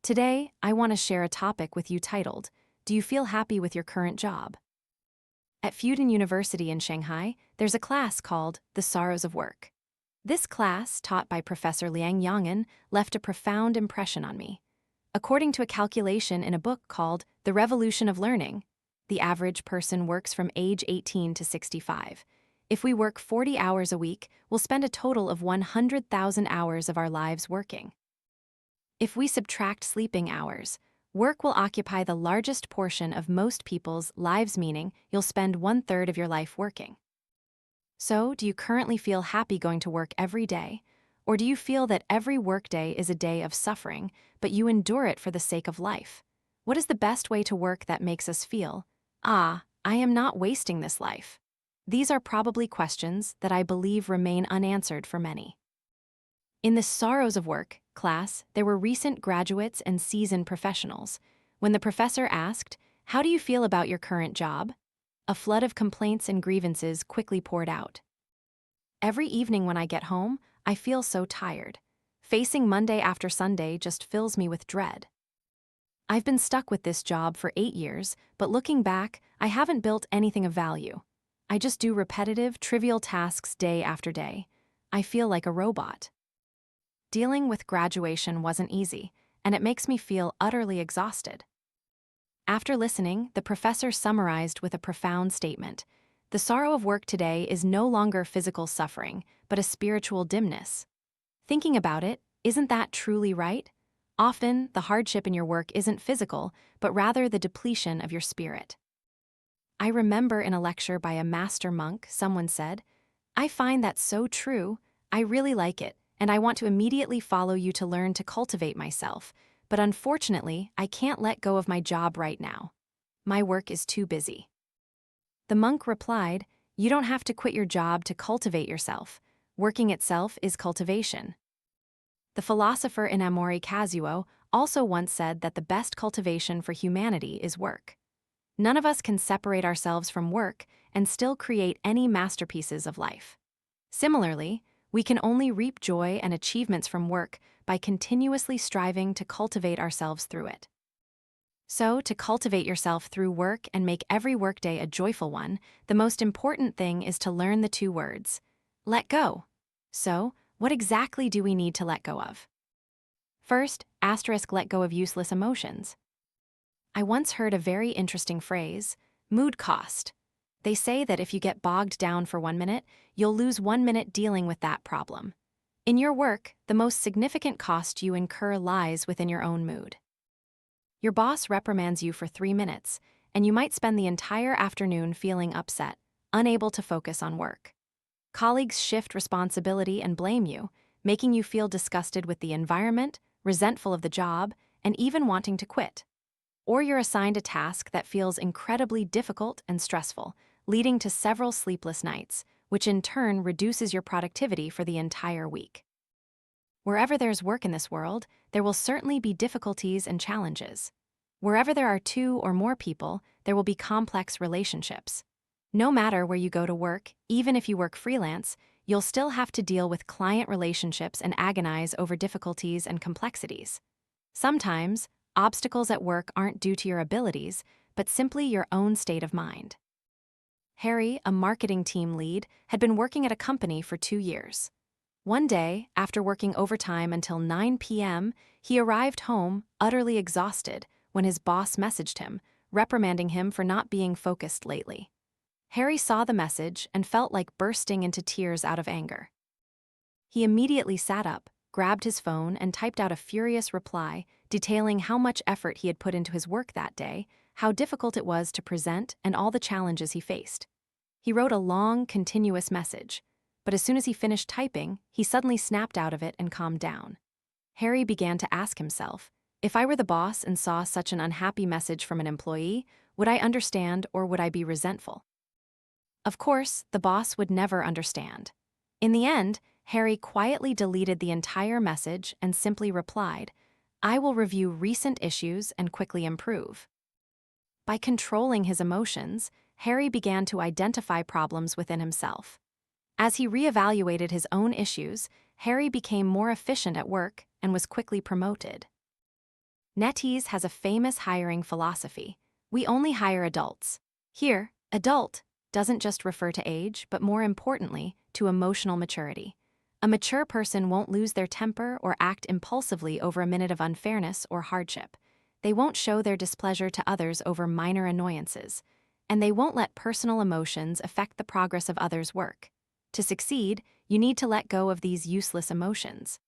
Today, I want to share a topic with you titled, Do you feel happy with your current job? At Fudan University in Shanghai, there's a class called The Sorrows of Work. This class, taught by Professor Liang Yangen, left a profound impression on me. According to a calculation in a book called The Revolution of Learning, the average person works from age 18 to 65. If we work 40 hours a week, we'll spend a total of 100,000 hours of our lives working. If we subtract sleeping hours, work will occupy the largest portion of most people's lives, meaning you'll spend 1/3 of your life working. So, do you currently feel happy going to work every day? Or do you feel that every workday is a day of suffering, but you endure it for the sake of life? What is the best way to work that makes us feel, I am not wasting this life? These are probably questions that I believe remain unanswered for many. In the Sorrows of Work class, there were recent graduates and seasoned professionals. When the professor asked, How do you feel about your current job? A flood of complaints and grievances quickly poured out. Every evening when I get home, I feel so tired. Facing Monday after Sunday just fills me with dread. I've been stuck with this job for 8 years, but looking back, I haven't built anything of value. I just do repetitive, trivial tasks day after day. I feel like a robot. Dealing with graduation wasn't easy, and it makes me feel utterly exhausted. After listening, the professor summarized with a profound statement. The sorrow of work today is no longer physical suffering, but a spiritual dimness. Thinking about it, isn't that truly right? Often, the hardship in your work isn't physical, but rather the depletion of your spirit. I remember in a lecture by a master monk, someone said, I find that so true, I really like it, and I want to immediately follow you to learn to cultivate myself, but unfortunately, I can't let go of my job right now. My work is too busy. The monk replied, You don't have to quit your job to cultivate yourself. Working itself is cultivation. The philosopher Inamori Kazuo also once said that the best cultivation for humanity is work. None of us can separate ourselves from work and still create any masterpieces of life. Similarly, we can only reap joy and achievements from work by continuously striving to cultivate ourselves through it. So, to cultivate yourself through work and make every workday a joyful one, the most important thing is to learn the 2 words, let go. So, what exactly do we need to let go of? First, let go of useless emotions. I once heard a very interesting phrase, mood cost. They say that if you get bogged down for 1 minute, you'll lose 1 minute dealing with that problem. In your work, the most significant cost you incur lies within your own mood. Your boss reprimands you for 3 minutes, and you might spend the entire afternoon feeling upset, unable to focus on work. Colleagues shift responsibility and blame you, making you feel disgusted with the environment, resentful of the job, and even wanting to quit. Or you're assigned a task that feels incredibly difficult and stressful, leading to several sleepless nights, which in turn reduces your productivity for the entire week. Wherever there's work in this world, there will certainly be difficulties and challenges. Wherever there are 2 or more people, there will be complex relationships. No matter where you go to work, even if you work freelance, you'll still have to deal with client relationships and agonize over difficulties and complexities. Sometimes, obstacles at work aren't due to your abilities, but simply your own state of mind. Harry, a marketing team lead, had been working at a company for 2 years. One day, after working overtime until 9 p.m., he arrived home, utterly exhausted, when his boss messaged him, reprimanding him for not being focused lately. Harry saw the message and felt like bursting into tears out of anger. He immediately sat up, grabbed his phone, and typed out a furious reply, detailing how much effort he had put into his work that day, how difficult it was to present, and all the challenges he faced. He wrote a long, continuous message, but as soon as he finished typing, he suddenly snapped out of it and calmed down. Harry began to ask himself, if I were the boss and saw such an unhappy message from an employee, would I understand or would I be resentful? Of course, the boss would never understand. In the end, Harry quietly deleted the entire message and simply replied, I will review recent issues and quickly improve. By controlling his emotions, Harry began to identify problems within himself. As he reevaluated his own issues, Harry became more efficient at work and was quickly promoted. NetEase has a famous hiring philosophy. We only hire adults. Here, adult doesn't just refer to age, but more importantly, to emotional maturity. A mature person won't lose their temper or act impulsively over a minute of unfairness or hardship. They won't show their displeasure to others over minor annoyances. And they won't let personal emotions affect the progress of others' work. To succeed, you need to let go of these useless emotions.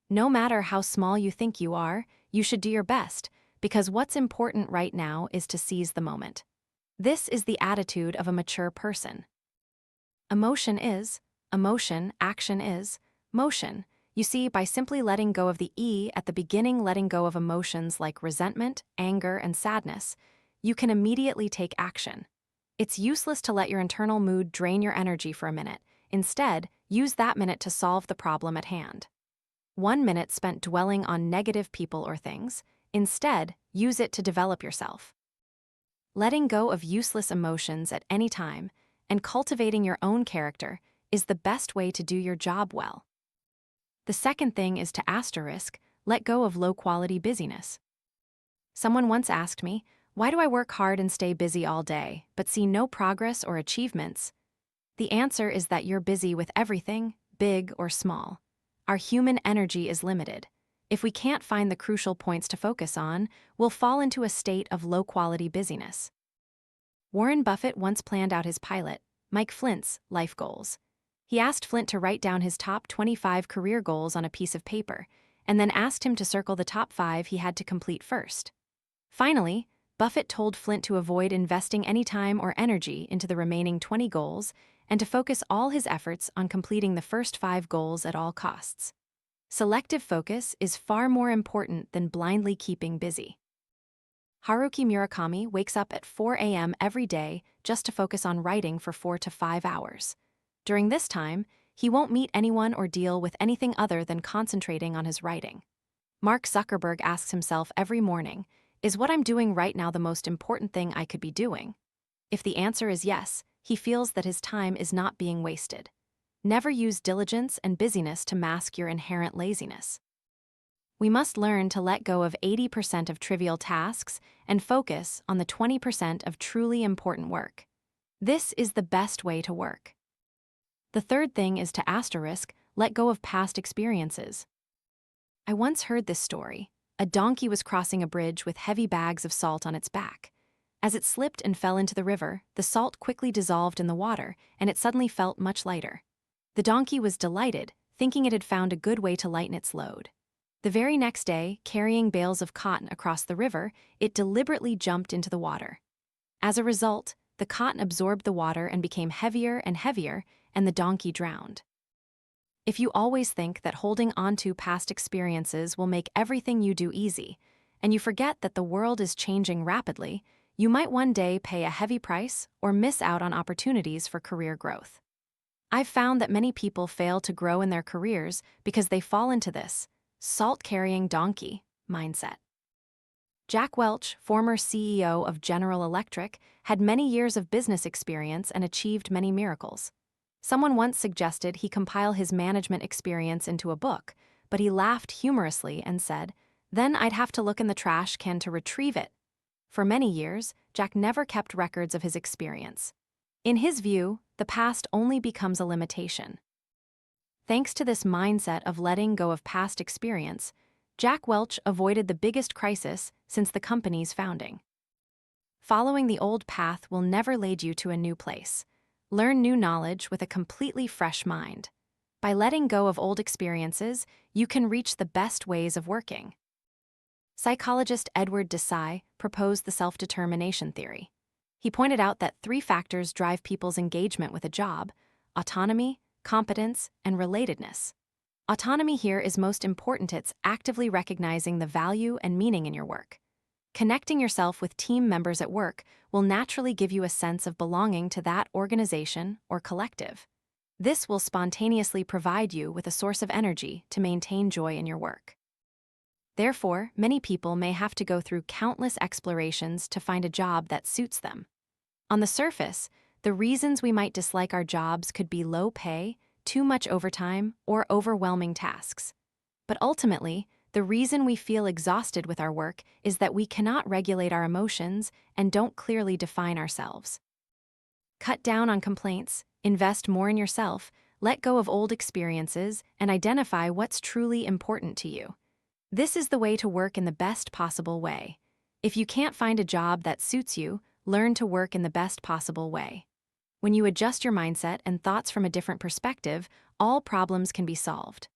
No matter how small you think you are, you should do your best, because what's important right now is to seize the moment. This is the attitude of a mature person. Emotion, action is, motion. You see, by simply letting go of the E at the beginning, letting go of emotions like resentment, anger, and sadness, you can immediately take action. It's useless to let your internal mood drain your energy for a minute. Instead, use that minute to solve the problem at hand. 1 minute spent dwelling on negative people or things. Instead, use it to develop yourself. Letting go of useless emotions at any time and cultivating your own character is the best way to do your job well. The second thing is to let go of low-quality busyness. Someone once asked me, why do I work hard and stay busy all day, but see no progress or achievements? The answer is that you're busy with everything, big or small. Our human energy is limited. If we can't find the crucial points to focus on, we'll fall into a state of low-quality busyness. Warren Buffett once planned out his pilot, Mike Flint's, life goals. He asked Flint to write down his top 25 career goals on a piece of paper, and then asked him to circle the top 5 he had to complete first. Finally, Buffett told Flint to avoid investing any time or energy into the remaining 20 goals and to focus all his efforts on completing the first 5 goals at all costs. Selective focus is far more important than blindly keeping busy. Haruki Murakami wakes up at 4 a.m. every day just to focus on writing for 4 to 5 hours. During this time, he won't meet anyone or deal with anything other than concentrating on his writing. Mark Zuckerberg asks himself every morning, is what I'm doing right now the most important thing I could be doing? If the answer is yes, he feels that his time is not being wasted. Never use diligence and busyness to mask your inherent laziness. We must learn to let go of 80% of trivial tasks and focus on the 20% of truly important work. This is the best way to work. The third thing is to let go of past experiences. I once heard this story. A donkey was crossing a bridge with heavy bags of salt on its back. As it slipped and fell into the river, the salt quickly dissolved in the water, and it suddenly felt much lighter. The donkey was delighted, thinking it had found a good way to lighten its load. The very next day, carrying bales of cotton across the river, it deliberately jumped into the water. As a result, the cotton absorbed the water and became heavier and heavier, and the donkey drowned. If you always think that holding on to past experiences will make everything you do easy, and you forget that the world is changing rapidly, you might one day pay a heavy price or miss out on opportunities for career growth. I've found that many people fail to grow in their careers because they fall into this salt-carrying donkey mindset. Jack Welch, former CEO of General Electric, had many years of business experience and achieved many miracles. Someone once suggested he compile his management experience into a book, but he laughed humorously and said, "Then I'd have to look in the trash can to retrieve it." For many years, Jack never kept records of his experience. In his view, the past only becomes a limitation. Thanks to this mindset of letting go of past experience, Jack Welch avoided the biggest crisis since the company's founding. Following the old path will never lead you to a new place. Learn new knowledge with a completely fresh mind. By letting go of old experiences, you can reach the best ways of working. Psychologist Edward Desai proposed the self-determination theory. He pointed out that 3 factors drive people's engagement with a job: autonomy, competence, and relatedness. Autonomy here is most important. It's actively recognizing the value and meaning in your work. Connecting yourself with team members at work will naturally give you a sense of belonging to that organization or collective. This will spontaneously provide you with a source of energy to maintain joy in your work. Therefore, many people may have to go through countless explorations to find a job that suits them. On the surface, the reasons we might dislike our jobs could be low pay, too much overtime, or overwhelming tasks. But ultimately, The reason we feel exhausted with our work is that we cannot regulate our emotions and don't clearly define ourselves. Cut down on complaints, invest more in yourself, let go of old experiences, and identify what's truly important to you. This is the way to work in the best possible way. If you can't find a job that suits you, learn to work in the best possible way. When you adjust your mindset and thoughts from a different perspective, all problems can be solved.